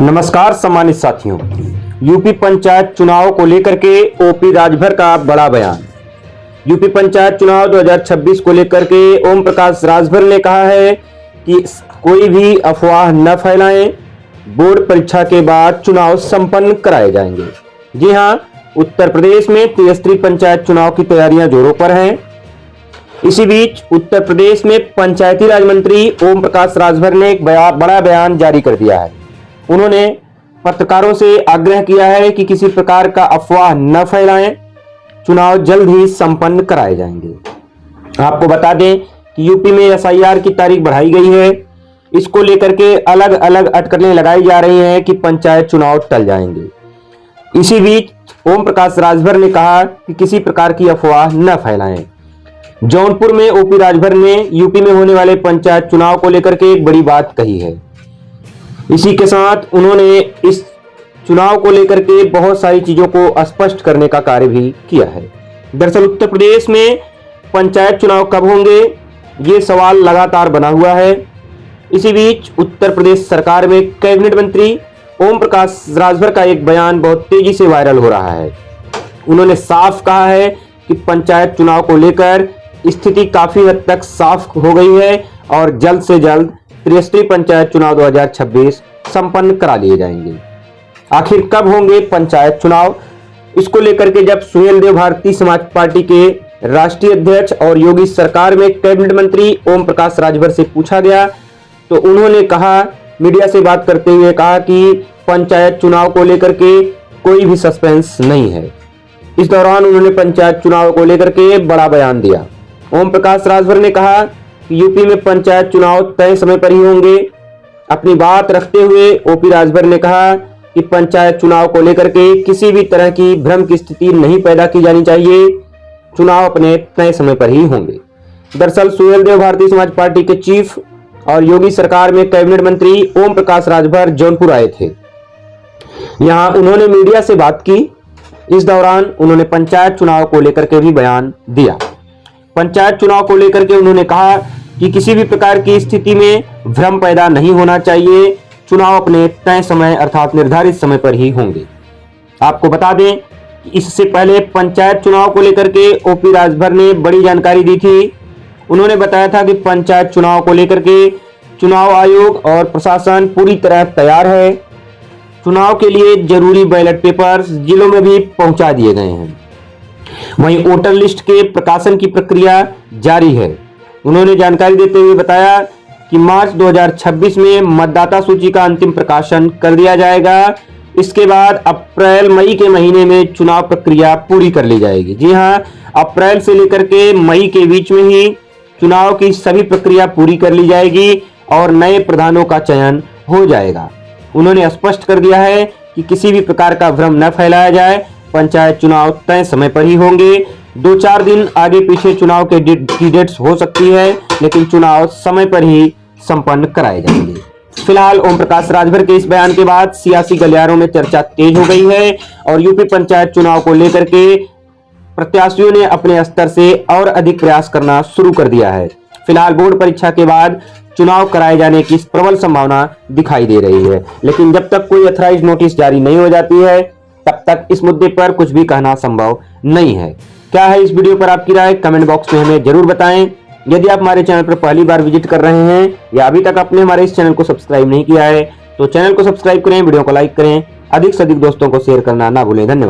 नमस्कार सम्मानित साथियों, यूपी पंचायत चुनाव को लेकर के ओपी राजभर का बड़ा बयान। यूपी पंचायत चुनाव 2026 को लेकर के ओम प्रकाश राजभर ने कहा है कि कोई भी अफवाह न फैलाएं, बोर्ड परीक्षा के बाद चुनाव संपन्न कराए जाएंगे। जी हां, उत्तर प्रदेश में त्रिस्तरीय पंचायत चुनाव की तैयारियां जोरों पर हैं। इसी बीच उत्तर प्रदेश में पंचायती राज मंत्री ओम प्रकाश राजभर ने एक बड़ा बयान जारी कर दिया है। उन्होंने पत्रकारों से आग्रह किया है कि किसी प्रकार का अफवाह न फैलाएं, चुनाव जल्द ही संपन्न कराए जाएंगे। आपको बता दें कि यूपी में एसआईआर की तारीख बढ़ाई गई है। इसको लेकर के अलग अलग अटकलें लगाई जा रही हैं कि पंचायत चुनाव टल जाएंगे। इसी बीच ओम प्रकाश राजभर ने कहा कि किसी प्रकार की अफवाह न फैलाएं। जौनपुर में ओपी राजभर ने यूपी में होने वाले पंचायत चुनाव को लेकर के एक बड़ी बात कही है। इसी के साथ उन्होंने इस चुनाव को लेकर के बहुत सारी चीजों को स्पष्ट करने का कार्य भी किया है। दरअसल उत्तर प्रदेश में पंचायत चुनाव कब होंगे, ये सवाल लगातार बना हुआ है। इसी बीच उत्तर प्रदेश सरकार में कैबिनेट मंत्री ओम प्रकाश राजभर का एक बयान बहुत तेजी से वायरल हो रहा है। उन्होंने साफ कहा है कि पंचायत चुनाव को लेकर स्थिति काफी हद तक साफ हो गई है और जल्द से जल्द त्रिस्तरीय पंचायत चुनाव 2026 संपन्न करा लिए जाएंगे। आखिर कब होंगे पंचायत चुनाव, इसको लेकर के जब सुहेलदेव भारतीय समाज पार्टी के राष्ट्रीय अध्यक्ष और योगी सरकार में कैबिनेट मंत्री ओम प्रकाश राजभर से पूछा गया तो उन्होंने कहा, मीडिया से बात करते हुए कहा कि पंचायत चुनाव को लेकर के कोई भी सस्पेंस नहीं है। इस दौरान उन्होंने पंचायत चुनाव को लेकर के बड़ा बयान दिया। ओम प्रकाश राजभर ने कहा कि यूपी में पंचायत चुनाव तय समय पर ही होंगे। अपनी बात रखते हुए ओपी राजभर ने कहा कि पंचायत चुनाव को लेकर के किसी भी तरह की भ्रम की स्थिति नहीं पैदा की जानी चाहिए। चुनाव अपने तय समय पर ही होंगे। दरअसल सुहेलदेव भारतीय समाज पार्टी के चीफ और योगी सरकार में कैबिनेट मंत्री ओम प्रकाश राजभर जौनपुर आए थे। यहां उन्होंने मीडिया से बात की। इस दौरान उन्होंने पंचायत चुनाव को लेकर के भी बयान दिया। पंचायत चुनाव को लेकर के उन्होंने कहा कि किसी भी प्रकार की स्थिति में भ्रम पैदा नहीं होना चाहिए। चुनाव अपने तय समय अर्थात निर्धारित समय पर ही होंगे। आपको बता दें कि इससे पहले पंचायत चुनाव को लेकर के ओपी राजभर ने बड़ी जानकारी दी थी। उन्होंने बताया था कि पंचायत चुनाव को लेकर के चुनाव आयोग और प्रशासन पूरी तरह तैयार है। चुनाव के लिए जरूरी बैलेट पेपर्स जिलों में भी पहुंचा दिए गए हैं। वहीं वोटर लिस्ट के प्रकाशन की प्रक्रिया जारी है। उन्होंने जानकारी देते हुए बताया कि मार्च 2026 में मतदाता सूची का अंतिम प्रकाशन कर दिया जाएगा। इसके बाद अप्रैल मई के महीने में चुनाव प्रक्रिया पूरी कर ली जाएगी। जी हां, अप्रैल से लेकर के मई के बीच में ही चुनाव की सभी प्रक्रिया पूरी कर ली जाएगी और नए प्रधानों का चयन हो जाएगा। उन्होंने स्पष्ट कर दिया है कि किसी भी प्रकार का भ्रम न फैलाया जाए। पंचायत चुनाव तय समय पर ही होंगे। 2-4 दिन आगे पीछे चुनाव के डेट्स हो सकती है, लेकिन चुनाव समय पर ही संपन्न कराए जाएंगे। फिलहाल ओम प्रकाश राजभर के इस बयान के बाद सियासी गलियारों में चर्चा तेज हो गई है और यूपी पंचायत चुनाव को लेकर के प्रत्याशियों ने अपने स्तर से और अधिक प्रयास करना शुरू कर दिया है। फिलहाल बोर्ड परीक्षा के बाद चुनाव कराए जाने की प्रबल संभावना दिखाई दे रही है, लेकिन जब तक कोई अथॉराइज्ड नोटिस जारी नहीं हो जाती है तब तक इस मुद्दे पर कुछ भी कहना संभव नहीं है। क्या है इस वीडियो पर आपकी राय, कमेंट बॉक्स में हमें जरूर बताएं। यदि आप हमारे चैनल पर पहली बार विजिट कर रहे हैं या अभी तक आपने हमारे इस चैनल को सब्सक्राइब नहीं किया है तो चैनल को सब्सक्राइब करें, वीडियो को लाइक करें, अधिक से अधिक दोस्तों को शेयर करना ना भूलें। धन्यवाद।